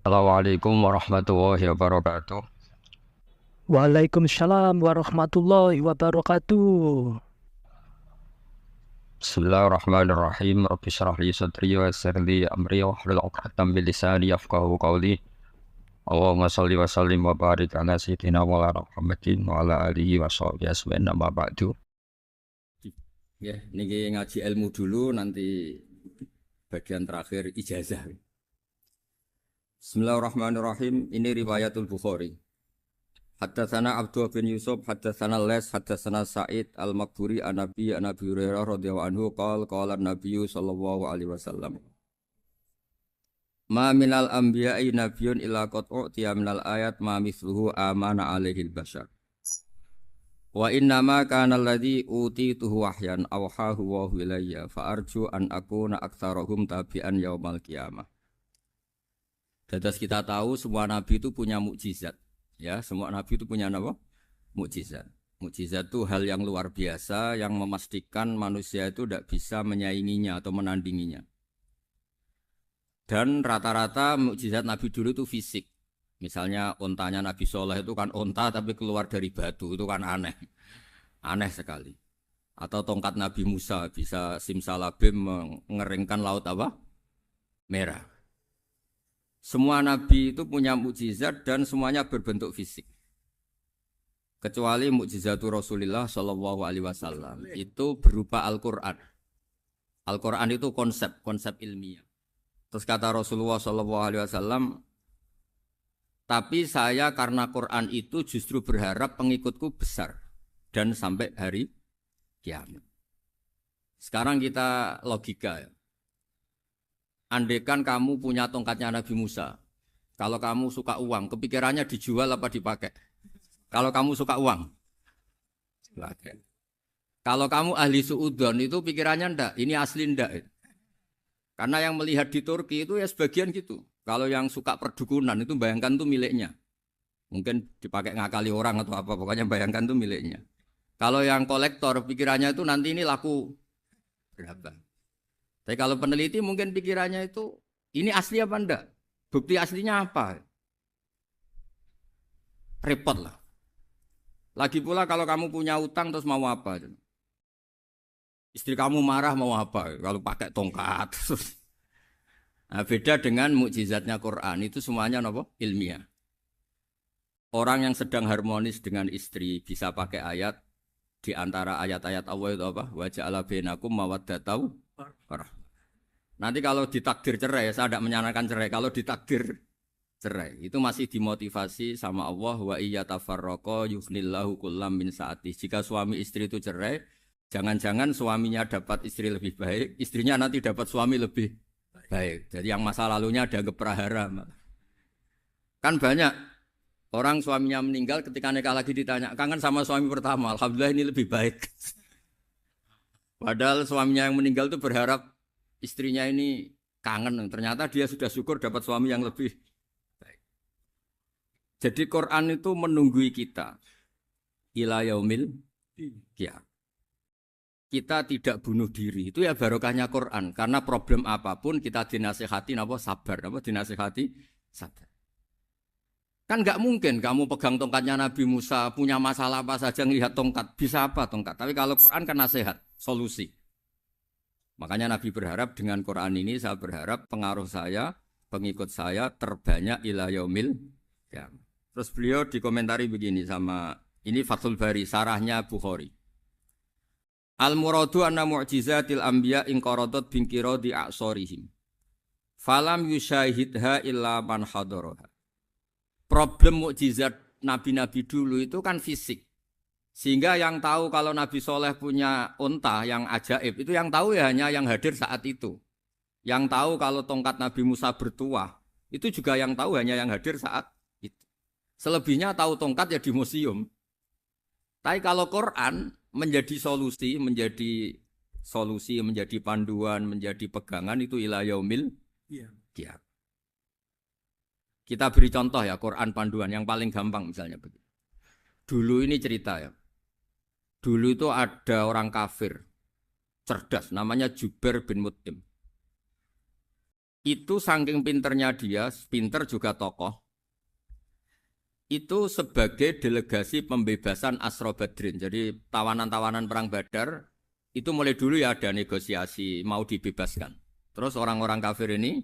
Assalamualaikum warahmatullahi wabarakatuh. Waalaikumsalam warahmatullahi wabarakatuh. Bismillahirrahmanirrahim. Rabbi shrah li sadri wa yassir li amri wahlul 'uqdatam min lisani yafqahu qawli. Allahumma shalli wa sallim wa barik ala sayyidina Maulana Muhammadin wa ala alihi wa sahbihi ajmain amma ba'du. Ya, niki ngaji ilmu dulu nanti bagian terakhir ijazah. Bismillahirrahmanirrahim. Ini riwayatul Bukhari. Haddatsana Abdullah bin Yusuf, haddatsana Les, haddatsana Sa'id Al-Maqburi an Nabi Hurairah radhiyallahu anhu qala Nabi sallallahu alaihi wasallam. Ma minal anbiya'i nabiyyun illa qad u'tiya minal ayat ma mithluhu amana alaihil bashar. Wa inna ma kana alladhi utituhu wahyan awhahu wa ilayya fa arju an akuna aktsarahum tabi'an yaumal qiyamah. Dados kita tahu semua nabi itu punya mukjizat. Ya, semua nabi itu punya apa? Mukjizat. Mukjizat itu hal yang luar biasa yang memastikan manusia itu tidak bisa menyainginya atau menandinginya. Dan rata-rata mukjizat nabi dulu itu fisik. Misalnya ontanya Nabi Soleh itu kan onta tapi keluar dari batu, itu kan aneh. Aneh sekali. Atau tongkat Nabi Musa bisa simsalabim mengeringkan laut apa? Merah. Semua nabi itu punya mukjizat dan semuanya berbentuk fisik. Kecuali mukjizatul Rasulullah Shallallahu Alaihi Wasallam itu berupa Al-Quran. Al-Quran itu konsep ilmiah. Terus kata Rasulullah Shallallahu Alaihi Wasallam, tapi saya karena Quran itu justru berharap pengikutku besar dan sampai hari kiamat. Sekarang kita logika ya. Andaikan kamu punya tongkatnya Nabi Musa, kalau kamu suka uang, kepikirannya dijual apa dipakai? Kalau kamu suka uang, pakai. Kalau kamu ahli suudon itu pikirannya ndak, ini asli ndak. Karena yang melihat di Turki itu ya sebagian gitu. Kalau yang suka perdukunan itu bayangkan tuh miliknya. Mungkin dipakai ngakali orang atau apa, pokoknya bayangkan tuh miliknya. Kalau yang kolektor pikirannya itu nanti ini laku berapa? Tapi kalau peneliti mungkin pikirannya itu ini asli apa enggak? Bukti aslinya apa? Repot lah. Lagi pula kalau kamu punya utang terus mau apa? Istri kamu marah mau apa? Kalau pakai tongkat. Nah, beda dengan mukjizatnya Quran itu semuanya apa? Ilmiah. Orang yang sedang harmonis dengan istri bisa pakai ayat di antara ayat-ayat Allah itu apa? Wa ja'ala bainakum mawaddatan warahmah. Nanti kalau ditakdir cerai, saya tidak menyarankan cerai. Kalau ditakdir cerai, itu masih dimotivasi sama Allah wa iya tafarraqa yughnillahu kullam min saati. Jika suami istri itu cerai, jangan-jangan suaminya dapat istri lebih baik, istrinya nanti dapat suami lebih baik. Jadi yang masa lalunya ada prahara. Kan banyak orang suaminya meninggal ketika nikah lagi ditanya, kangen sama suami pertama, alhamdulillah ini lebih baik. Padahal suaminya yang meninggal itu berharap istrinya ini kangen, ternyata dia sudah syukur dapat suami yang lebih baik. Jadi Quran itu menunggui kita ila yaumil qiyamah. Kita tidak bunuh diri, itu ya barokahnya Quran. Karena problem apapun kita dinasihati apa sabar, apa dinasihati sabar. Kan nggak mungkin kamu pegang tongkatnya Nabi Musa punya masalah apa saja ngelihat tongkat bisa apa tongkat. Tapi kalau Quran kan nasihat, solusi. Makanya Nabi berharap dengan Quran ini saya berharap pengaruh saya, pengikut saya terbanyak ila yaumil qiyamah. Terus beliau dikomentari begini sama ini Fathul Bari, sarahnya Bukhari. Al muradu anna mu'jizatil anbiya in qaradat bin qiradi a'sorihim. Falam yusyahidha illa man hadaraha. Problem mukjizat nabi-nabi dulu itu kan fisik. Sehingga yang tahu kalau Nabi Soleh punya unta yang ajaib itu yang tahu ya hanya yang hadir saat itu. Yang tahu kalau tongkat Nabi Musa bertuah itu juga yang tahu hanya yang hadir saat itu. Selebihnya tahu tongkat ya di museum. Tapi kalau Quran menjadi solusi, menjadi panduan, menjadi pegangan itu ila yaumil qiyamah. Kita beri contoh ya Quran panduan yang paling gampang misalnya begitu. Dulu ini cerita ya. Dulu itu ada orang kafir cerdas namanya Jubair bin Mut'im. itu saking pinternya dia, pinter juga tokoh. Itu sebagai delegasi pembebasan Asra Badrin. Jadi tawanan-tawanan perang Badar itu mulai dulu ya ada negosiasi mau dibebaskan. Terus orang-orang kafir ini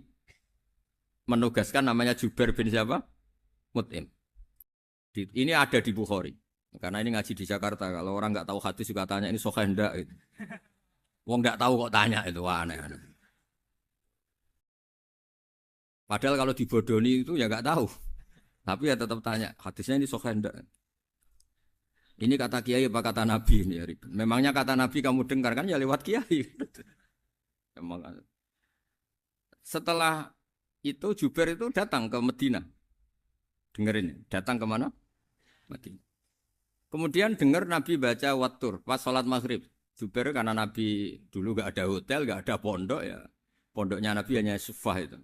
menugaskan namanya Jubair bin siapa? Mut'im. Ini ada di Bukhari. Karena ini ngaji di Jakarta. Kalau orang nggak tahu hadis juga tanya ini sahih enggak gitu. Wong nggak tahu kok tanya itu aneh-aneh. Padahal kalau dibodoni itu ya nggak tahu. Tapi ya tetap tanya, hadisnya ini sahih enggak? Ini kata kiai apa kata nabi ini ya? Memangnya kata nabi kamu dengar kan ya lewat kiai. Memang. Setelah itu Jubair itu datang ke Medina. Dengerin, datang ke mana? Medina. Kemudian dengar Nabi baca Wattur pas sholat maghrib. Jubair karena Nabi dulu gak ada hotel, gak ada pondok ya. Pondoknya Nabi hanya sufah itu.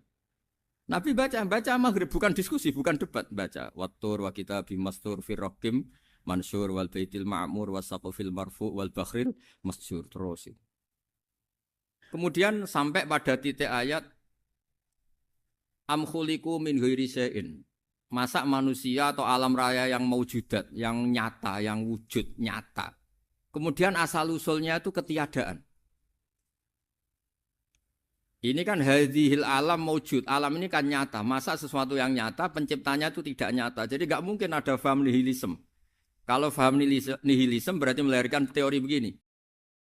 Nabi baca maghrib, bukan diskusi, bukan debat. Baca Wattur wa kitabi mastur firrokim mansur wal baitil ma'mur wasaqufil marfu wal bakhril masjur. Terus. Kemudian sampai pada titik ayat am khuliqu min ghairi syai'in. Masa manusia atau alam raya yang maujudat, yang nyata, yang wujud nyata. Kemudian asal-usulnya itu ketiadaan. Ini kan hadhil alam maujud. Alam ini kan nyata. Masa sesuatu yang nyata, penciptanya itu tidak nyata. Jadi nggak mungkin ada faham nihilisme. Kalau faham nihilisme berarti melahirkan teori begini.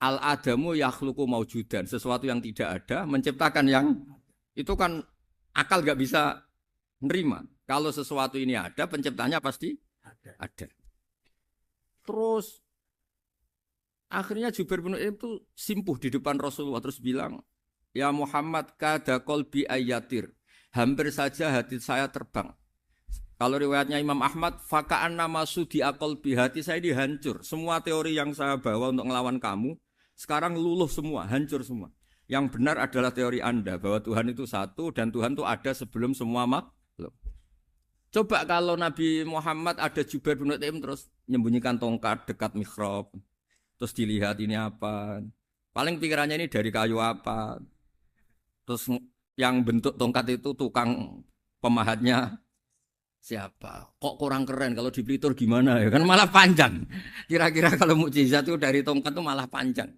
Al-adamu yakhluqu maujudan. Sesuatu yang tidak ada, menciptakan yang itu kan akal nggak bisa nerima. Kalau sesuatu ini ada, penciptanya pasti ada. Terus akhirnya Jubair bin Mut'im itu simpuh di depan Rasulullah terus bilang, "Ya Muhammad kada qalbi ayatir." Hampir saja hati saya terbang. Kalau riwayatnya Imam Ahmad, faka'anna masudi aqalbi, hati saya ini hancur. Semua teori yang saya bawa untuk melawan kamu sekarang luluh semua, hancur semua. Yang benar adalah teori Anda bahwa Tuhan itu satu dan Tuhan itu ada sebelum semua makhluk. Coba kalau Nabi Muhammad ada Jubair bin Mut'im terus menyembunyikan tongkat dekat mihrab. Terus dilihat ini apa. Paling pikirannya ini dari kayu apa. Terus yang bentuk tongkat itu tukang pemahatnya siapa. Kok kurang keren kalau dipelitur gimana ya. Kan malah panjang. Kira-kira kalau mukjizat itu dari tongkat itu malah panjang.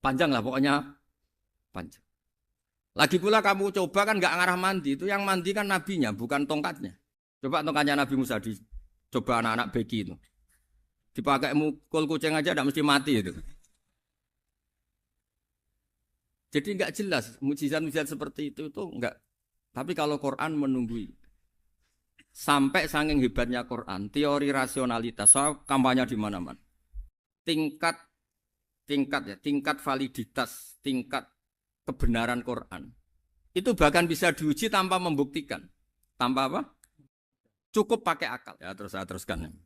Panjang lah pokoknya. Panjang. Lagi pula kamu coba kan nggak ngarah mandi. Itu yang mandi kan nabinya, bukan tongkatnya. Coba tongkatnya Nabi Musa dicoba anak-anak beki itu. Dipakai mukul kucing aja tidak mesti mati itu. Jadi nggak jelas mukjizat-mukjizat seperti itu nggak. Tapi kalau Quran menunggui. Sampai saking hebatnya Quran, teori rasionalitas, soal kampanye di mana-mana. Tingkat validitas, tingkat kebenaran Quran itu bahkan bisa diuji tanpa membuktikan, tanpa apa? Cukup pakai akal. Ya terus saya teruskan.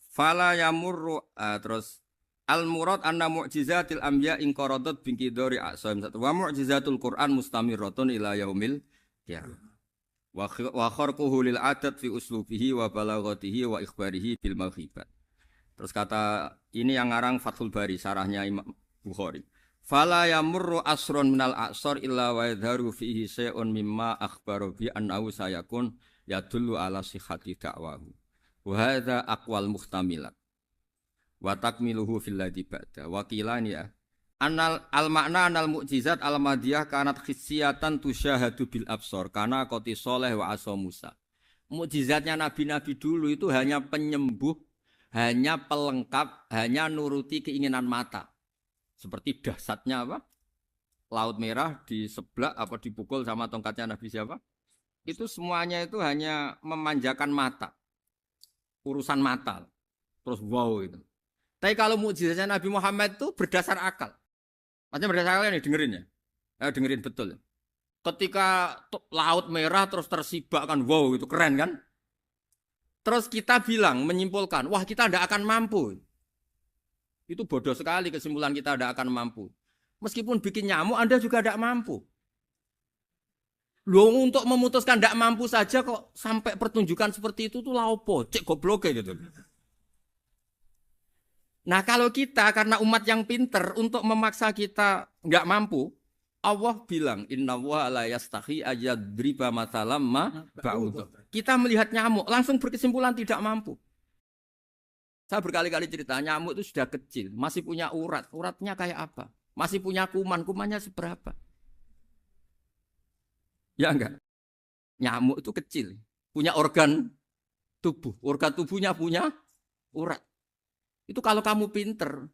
Fala yamurru terus al murad anna mu'jizatil anbiya in qaradat bi qidari asam wa mu'jizatul Quran mustamirratun ila yaumil qiyamah. Wa kharquhu lil adat fi uslubihi wa balaghatihi wa ikhbarihi bil maghibat. Terus kata ini yang ngarang Fathul Bari, sarahnya Imam Bukhari. Fala yamurru asrun minal a'sar illa wa yadharu fihi syai'un mimma akhbaru bi annahu sayakun yadullu ala sihhati da'wahu. Wa hadza aqwal muhtamilat. Wa takmiluhu fil ladzi ba'da. Wa qilani ya. Anal al-makna anal mu'jizat al-madiyah kanat khissiyatan tusyahadu bil absar kana qati sholeh wa asa Musa. Mukjizatnya nabi-nabi dulu itu hanya penyembuh, hanya pelengkap, hanya nuruti keinginan mata. Seperti dahsyatnya apa? Laut Merah di sebelah apa dipukul sama tongkatnya Nabi siapa? Itu semuanya itu hanya memanjakan mata. Urusan mata. Terus wow itu. Tapi kalau mukjizatnya Nabi Muhammad itu berdasar akal. Maksudnya berdasar akal nih dengerin ya. Dengerin betul. Ketika Laut Merah terus tersibak kan wow itu keren kan? Terus kita bilang menyimpulkan, wah kita tidak akan mampu. Itu bodoh sekali kesimpulan kita tidak akan mampu. Meskipun bikin nyamuk, Anda juga tidak mampu. Loh untuk memutuskan tidak mampu saja kok sampai pertunjukan seperti itu tuh laopo, cek goblok gitu. Nah kalau kita karena umat yang pinter untuk memaksa kita nggak mampu, Allah bilang Inna wa la yastahi ayadriba mathalam ma ba'udhu. Kita melihat nyamuk langsung berkesimpulan tidak mampu. Saya berkali-kali cerita nyamuk itu sudah kecil, masih punya urat, uratnya kayak apa? Masih punya kuman, kumannya seberapa? Ya enggak? Nyamuk itu kecil, punya organ tubuhnya punya urat. Itu kalau kamu pinter,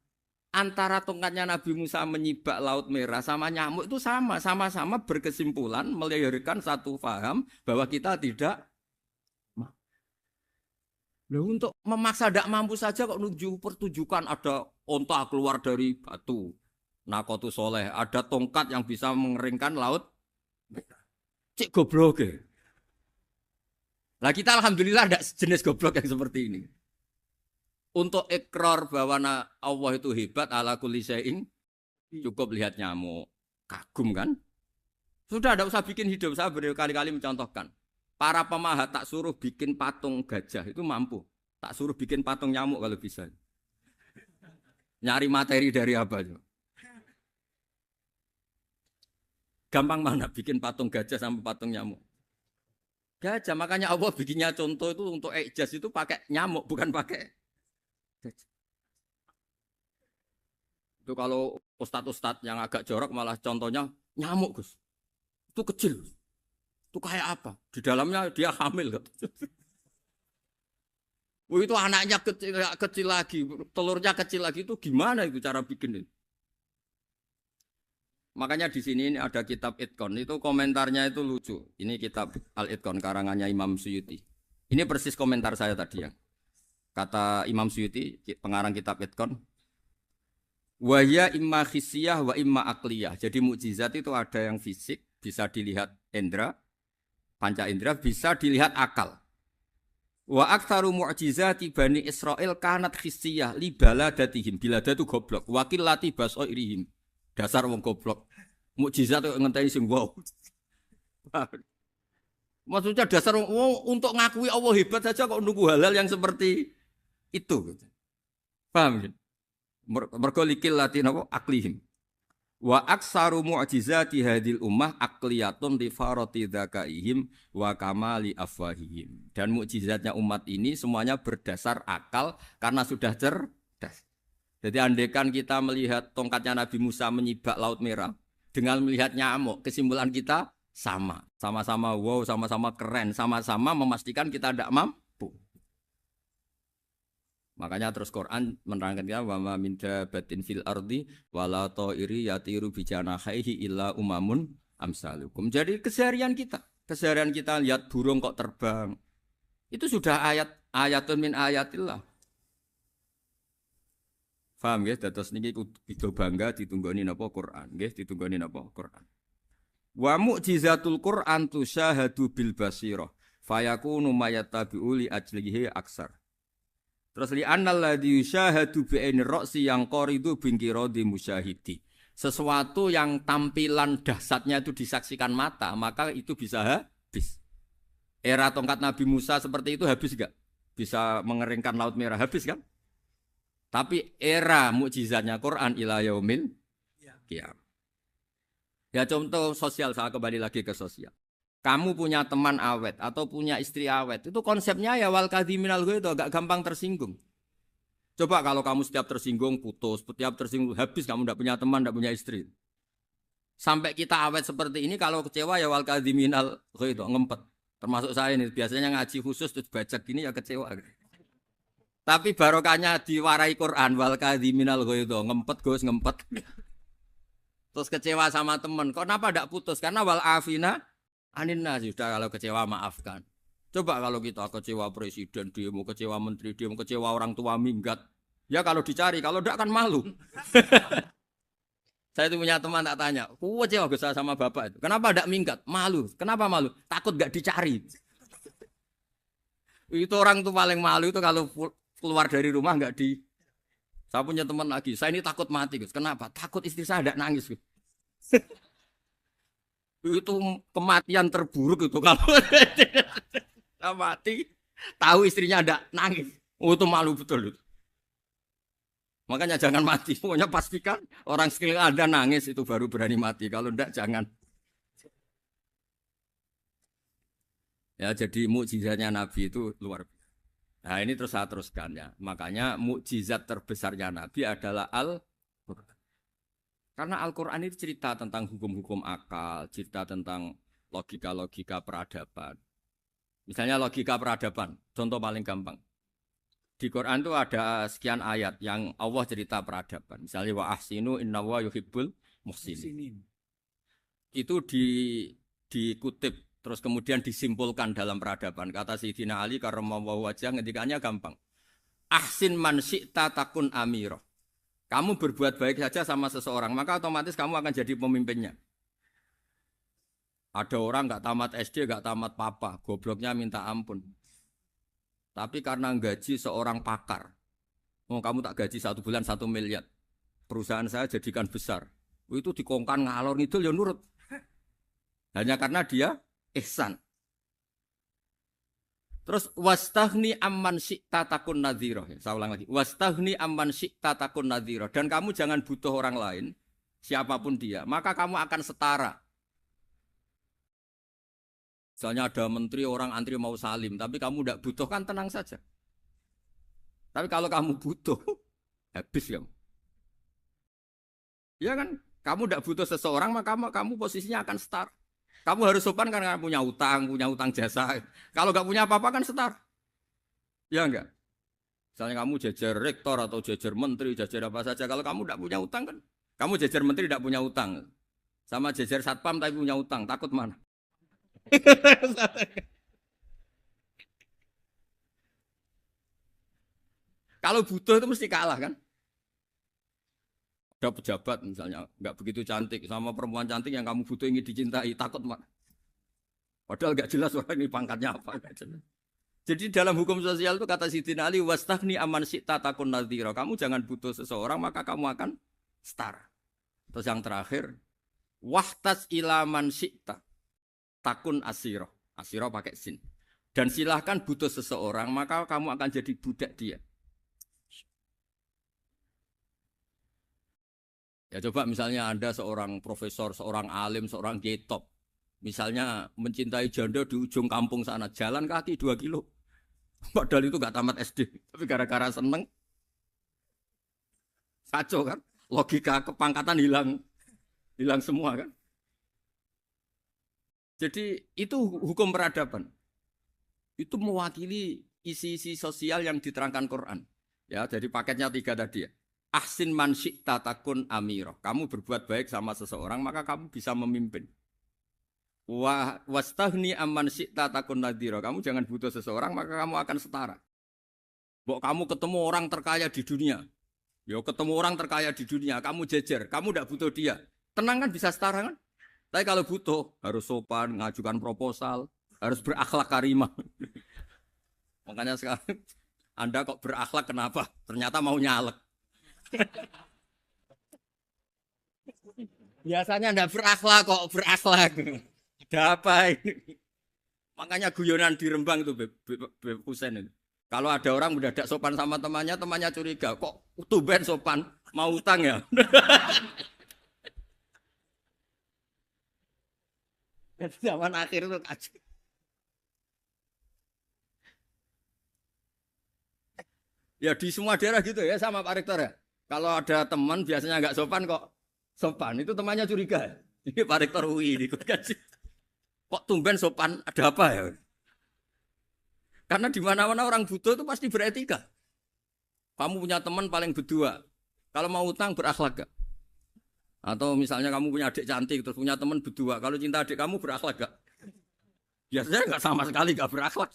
antara tongkatnya Nabi Musa menyibak Laut Merah sama nyamuk itu sama-sama berkesimpulan melahirkan satu paham bahwa kita tidak. Loh, untuk memaksa tidak mampu saja kok menuju pertunjukan ada onta keluar dari batu. Nakotu soleh, ada tongkat yang bisa mengeringkan laut. Cik goblok ya. Nah kita alhamdulillah tidak jenis goblok yang seperti ini. Untuk ikrar bahwa Allah itu hebat ala kulli syai'in, cukup lihat nyamuk. Kagum kan? Sudah tidak usah bikin hidup. Saya berkali-kali mencontohkan. Para pemahat tak suruh bikin patung gajah itu mampu. Tak suruh bikin patung nyamuk kalau bisa. Nyari materi dari apa? Gampang mana bikin patung gajah sama patung nyamuk? Gajah, makanya Allah bikinnya contoh itu untuk ijaz itu pakai nyamuk, bukan pakai gajah. Itu kalau ustadz-ustadz yang agak jorok malah contohnya nyamuk, Gus. Itu kecil. Itu kayak apa? Di dalamnya dia hamil. Itu anaknya kecil lagi, telurnya kecil lagi, itu gimana itu cara bikin itu? Makanya di sini ada kitab Itqan, itu komentarnya itu lucu. Ini kitab Al-Itqan karangannya Imam Suyuti. Ini persis komentar saya tadi ya. Kata Imam Suyuti, pengarang kitab Itqan, wa ya imma khissiyah wa imma aqliyah. Jadi mukjizat itu ada yang fisik, bisa dilihat indra, panca indra, bisa dilihat akal. Wa aktsaru mu'jizati Bani Israil kanat khissiyah li baladatihim. Bilada itu goblok. Wakil lati basoirihim. Dasar wong goblok. Mukjizat kok ngenteni sing wow. Maksudnya dasar wong untuk ngakui Allah hebat saja kok nunggu halal yang seperti itu. Paham ya? Mergo likil lati napa aklihim. Wa aksaru mu'jizati hadil ummah aqliyatun li farati dzakaihim wa kamali afwahihim. Dan mukjizatnya umat ini semuanya berdasar akal karena sudah cerdas. Jadi andekan kita melihat tongkatnya Nabi Musa menyibak Laut Merah dengan melihat nyamuk, kesimpulan kita sama-sama wow, sama-sama keren, sama-sama memastikan kita tidak mampu. Makanya terus Quran menerangkan kita wa ma min dabatin fil ardi wala ta'iri yatiru bi janahihi illa umamun amsalukum. Jadi keseharian kita lihat burung kok terbang. Itu sudah ayatun min ayatillah. Paham nggih? Dados niki kudu bangga ditunggoni napa Quran, nggih, ditunggoni napa Quran. Wa mu'jizatul Quran tusyahadu bil basirah fayakunu mayatabi'u li ajlihi aksar. Terus li annal ladzi yusyahadu bi aini ra'si yang qaridu bingkiradi musyahidi. Sesuatu yang tampilan dahsyatnya itu disaksikan mata, maka itu bisa habis. Era tongkat Nabi Musa seperti itu habis enggak? Bisa mengeringkan Laut Merah, habis kan? Tapi era mukjizatnya Quran ila yaumil qiyamah. Ya contoh sosial, saya kembali lagi ke sosial. Kamu punya teman awet atau punya istri awet, itu konsepnya ya wal kadhiminal ghaidh, agak gampang tersinggung. Coba kalau kamu setiap tersinggung putus, setiap tersinggung habis, kamu tidak punya teman, tidak punya istri. Sampai kita awet seperti ini, kalau kecewa ya wal kadhiminal ghaidh, ngempet. Termasuk saya ini, biasanya ngaji khusus terus baca gini ya kecewa. Tapi barokahnya diwarai Quran wal kadhiminal ghaidh, ngempet Gus, ngempet. Terus kecewa sama teman, kok kenapa tidak putus? Karena wal afina aninna, sudah kalau kecewa maafkan. Coba kalau kita kecewa presiden demo, kecewa menteri demo, kecewa orang tua minggat. Ya kalau dicari, kalau tidak kan malu. Saya itu punya teman tak tanya, kecewa Gus sama bapak itu. Kenapa tidak minggat? Malu. Kenapa malu? Takut gak dicari. Itu orang tuh paling malu itu kalau keluar dari rumah nggak di. Saya punya teman lagi, saya ini takut mati Gus. Kenapa? Takut istri saya tidak nangis Gus. Itu kematian terburuk itu kalau mati tahu istrinya ada nangis. Oh itu malu betul itu. Makanya jangan mati. Pokoknya pastikan orang sekeliling Anda nangis itu baru berani mati. Kalau enggak jangan. Ya jadi mukjizatnya Nabi itu luar biasa. Nah ini terus saya teruskan ya. Makanya mukjizat terbesarnya Nabi adalah Al-Quran. Karena Al-Quran itu cerita tentang hukum-hukum akal, cerita tentang logika-logika peradaban. Misalnya logika peradaban, contoh paling gampang. Di Quran itu ada sekian ayat yang Allah cerita peradaban. Misalnya wa ahsinu innallaha yuhibbul muhsinin. Itu dikutip terus kemudian disimpulkan dalam peradaban. Kata Sayyidina Ali karramallahu wajhah ngendikannya gampang. Ahsin man syi'ta takun amiro. Kamu berbuat baik saja sama seseorang, maka otomatis kamu akan jadi pemimpinnya. Ada orang nggak tamat SD, nggak tamat papa, gobloknya minta ampun. Tapi karena gaji seorang pakar, oh kamu tak gaji 1 bulan 1 miliar, perusahaan saya jadikan besar. Itu dikongkan ngalor ngidul ya nurut. Hanya karena dia ihsan. Terus wastaghni amman syi'ta takun nadhira. Saya ulang lagi. Wastaghni amman syi'ta takun nadhira. Dan kamu jangan butuh orang lain, siapapun dia, maka kamu akan setara. Misalnya ada menteri orang antri mau salim, tapi kamu tidak butuh kan tenang saja. Tapi kalau kamu butuh, habis kamu. Ya kan, kamu tidak butuh seseorang, maka kamu posisinya akan setara. Kamu harus sopan karena punya utang jasa. Kalau nggak punya apa-apa kan setara. Ya enggak? Misalnya kamu jajar rektor atau jajar menteri, jajar apa saja. Kalau kamu tidak punya utang kan, kamu jajar menteri tidak punya utang. Sama jajar satpam tapi punya utang, takut mana? Kalau butuh itu mesti kalah kan? Ada pejabat misalnya nggak begitu cantik sama perempuan cantik yang kamu butuh ingin dicintai, takut mak. Padahal nggak jelas orang ini pangkatnya apa. Jadi dalam hukum sosial itu kata Sayyidina Ali wastaghni aman syi'ta takun nadhira. Kamu jangan butuh seseorang maka kamu akan setara. Terus yang terakhir wahtas ilaman syi'ta takun asiro. Asiro pakai sin. Dan silahkan butuh seseorang, maka kamu akan jadi budak dia. Ya coba misalnya Anda seorang profesor, seorang alim, seorang kiai top. Misalnya mencintai janda di ujung kampung sana, jalan kaki 2 kilo. Padahal itu gak tamat SD. Tapi gara-gara seneng, kacau kan. Logika kepangkatan hilang semua kan. Jadi itu hukum peradaban. Itu mewakili isi-isi sosial yang diterangkan Quran. Ya, jadi paketnya 3 tadi ya. Ahsin man syi'ta takun amiro. Kamu berbuat baik sama seseorang maka kamu bisa memimpin. Wastaghni amman syi'ta takun nadhira. Kamu jangan butuh seseorang maka kamu akan setara. Bok kamu ketemu orang terkaya di dunia. Yo ketemu orang terkaya di dunia, kamu jejer, kamu tidak butuh dia. Tenang kan bisa setara kan? Tapi kalau butuh, harus sopan, ngajukan proposal, harus berakhlak karimah. Makanya sekarang, Anda kok berakhlak kenapa? Ternyata mau nyalek. Biasanya Anda berakhlak kok berakhlak. Ada apa ini? Makanya guyonan di Rembang itu, Beb Husen itu. Kalau ada orang mendadak sopan sama temannya curiga. Kok tumben sopan, mau utang ya? Zaman akhir itu kacau. Ya di semua daerah gitu ya sama Pak Rektor ya. Kalau ada teman biasanya nggak sopan kok sopan, itu temannya curiga. Ini Pak Rektor UI ikut kaji. Kok tumben sopan, ada apa ya? Karena di mana-mana orang butuh itu pasti beretika. Kamu punya teman paling berdua. Kalau mau utang berakhlak gak? Atau misalnya kamu punya adik cantik terus punya teman berdua, kalau cinta adik kamu berakhlak gak? Biasanya nggak sama sekali nggak berakhlak.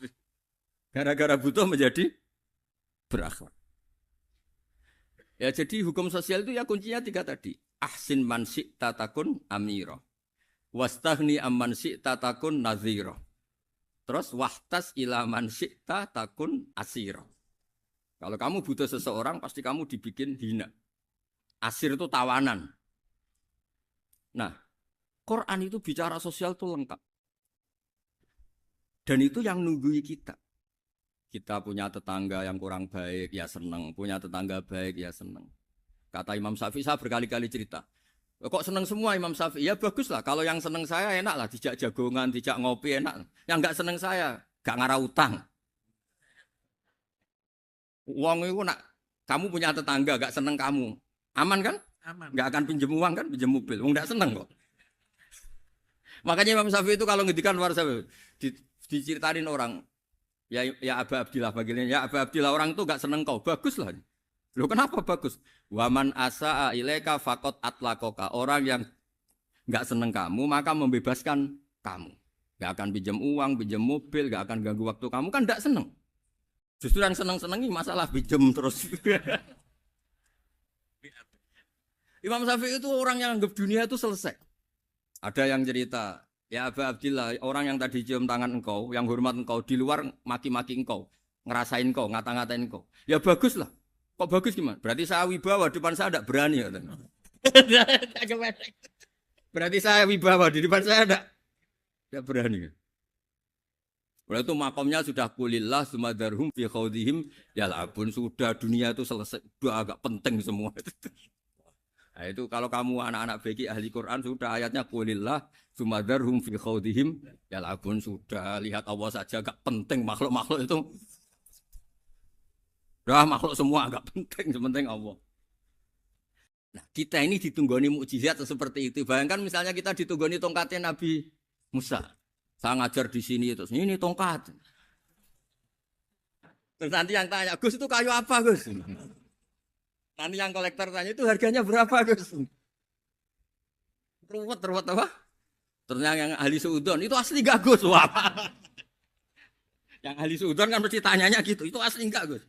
Gara-gara butuh menjadi berakhlak. Ya jadi hukum sosial itu ya kuncinya 3 tadi. Ahsin man syi'ta takun amiro. Wastaghni amman syi'ta takun nadhira. Terus wahtas ila man syi'ta takun asiro. Kalau kamu butuh seseorang pasti kamu dibikin hina. Asir itu tawanan. Nah, Quran itu bicara sosial itu lengkap. Dan itu yang nunggui kita. Kita punya tetangga yang kurang baik, ya seneng. Punya tetangga baik, ya seneng. Kata Imam Syafi'i, saya berkali-kali cerita. Kok seneng semua Imam Syafi'i? Ya bagus lah. Kalau yang seneng saya enak lah. Dijak jagongan, dijak ngopi enak. Yang nggak seneng saya, gak ngarah utang. Uang itu nak, kamu punya tetangga gak seneng kamu. Aman kan? Aman. Gak akan pinjem uang kan, pinjem mobil. Uang gak seneng kok. Makanya Imam Syafi'i itu kalau ngedikan luar Syafi'i, diceritain orang, ya Aba Abdillah bagiannya, ya Aba Abdillah orang itu gak seneng kau. Bagus lah. Loh kenapa bagus? Waman asa'a ilaika faqat atlakoka. Orang yang nggak seneng kamu maka membebaskan kamu. Nggak akan pinjam uang, pinjam mobil, nggak akan ganggu waktu kamu kan nggak seneng. Justru yang seneng-senengi masalah pinjam terus. Imam Syafi'i itu orang yang anggap dunia itu selesai. Ada yang cerita, ya Aba Abdillah, orang yang tadi cium tangan engkau, yang hormat engkau, di luar maki-maki engkau, ngerasain engkau, ngata-ngatain engkau. Ya bagus lah. Kok bagus gimana? Berarti saya wibawa, depan saya tidak berani. Berarti saya wibawa, di depan saya tidak berani. Berarti itu makomnya sudah kulillah, sumadarhum fi khawdihim, ya labun, sudah dunia itu selesai, sudah agak penting semua. Nah itu kalau kamu anak-anak beki ahli Quran, sudah ayatnya kulillah, sumadarhum fi khawdihim, ya labun, sudah lihat Allah saja agak penting, makhluk-makhluk itu. Dah makhluk semua agak penting, sepenting Allah. Nah, kita ini ditunggoni mukjizat seperti itu. Bayangkan misalnya kita ditunggoni tongkatnya Nabi Musa. Saya ngajar di sini terus ini tongkat. Terus nanti yang tanya, Gus itu kayu apa, Gus? Nanti yang kolektor tanya itu harganya berapa, Gus? Ruwet apa? Terus yang ahli suudon itu asli enggak, Gus? Wah. Yang ahli suudon kan mesti tanyanya gitu. Itu asli enggak, Gus?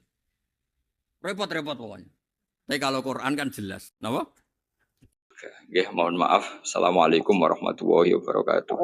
Repot-repot pokoknya. Tapi kalau Quran kan jelas. Napa? Nggih, mohon maaf. Assalamualaikum warahmatullahi wabarakatuh.